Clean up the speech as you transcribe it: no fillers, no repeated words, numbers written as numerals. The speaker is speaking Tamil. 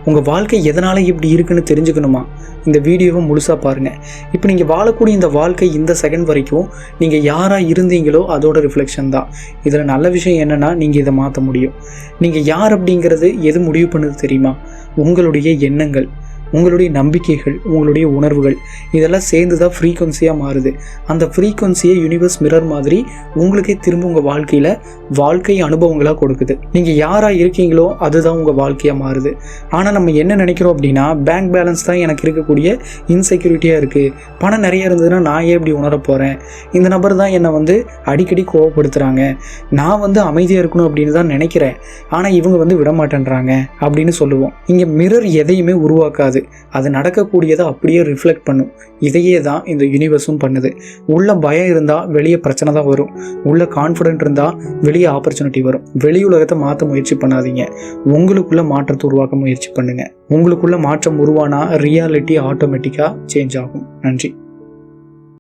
உங்கள் வாழ்க்கை எதனால் இப்படி இருக்குன்னு தெரிஞ்சுக்கணுமா? இந்த வீடியோவை முழுசாக பாருங்கள். இப்போ நீங்கள் வாழக்கூடிய இந்த வாழ்க்கை இந்த செகண்ட் வரைக்கும் நீங்கள் யாராக இருந்தீங்களோ அதோட ரிஃப்ளெக்ஷன் தான். இதில் நல்ல விஷயம் என்னென்னா, நீங்கள் இதை மாற்ற முடியும். நீங்கள் யார் அப்படிங்கிறது எது முடிவு பண்ணுது தெரியுமா? உங்களுடைய எண்ணங்கள், உங்களுடைய நம்பிக்கைகள், உங்களுடைய உணர்வுகள், இதெல்லாம் சேர்ந்து தான் ஃப்ரீக்வன்சியாக மாறுது. அந்த ஃப்ரீக்வன்சியை யூனிவர்ஸ் மிரர் மாதிரி உங்களுக்கே திரும்ப உங்கள் வாழ்க்கையில் வாழ்க்கை அனுபவங்களாக கொடுக்குது. நீங்கள் யாராக இருக்கீங்களோ அதுதான் உங்கள் வாழ்க்கையாக மாறுது. ஆனால் நம்ம என்ன நினைக்கிறோம் அப்படின்னா, பேங்க் பேலன்ஸ் தான் எனக்கு இருக்கக்கூடிய இன்செக்யூரிட்டியாக இருக்குது, பணம் நிறைய இருந்ததுன்னா நான் ஏன் இப்படி உணர போகிறேன், இந்த நபர் தான் என்னை அடிக்கடி கோவப்படுத்துகிறாங்க, நான் அமைதியாக இருக்கணும் அப்படின்னு தான் நினைக்கிறேன், ஆனால் இவங்க விட மாட்டேன்றாங்க அப்படின்னு சொல்லுவோம். இங்கே மிரர் எதையுமே உருவாக்காது, அது நடக்கக்கூடியதை அப்படியே ரிஃப்ளெக்ட் பண்ணும். இதையே தான் இந்த யூனிவர்ஸும் பண்ணுது. உள்ள பயம் இருந்தால் வெளியே பிரச்சனை தான் வரும், உள்ள கான்ஃபிடென்ட் இருந்தால் வெளியே ஆப்பர்ச்சுனிட்டி வரும். வெளி உலகத்தை மாற்ற முயற்சி பண்ணாதீங்க, உங்களுக்குள்ள மாற்றத்தை உருவாக்க முயற்சி பண்ணுங்க. உங்களுக்குள்ள மாற்றம் உருவானா ரியாலிட்டி ஆட்டோமேட்டிக்காக சேஞ்ச் ஆகும். நன்றி.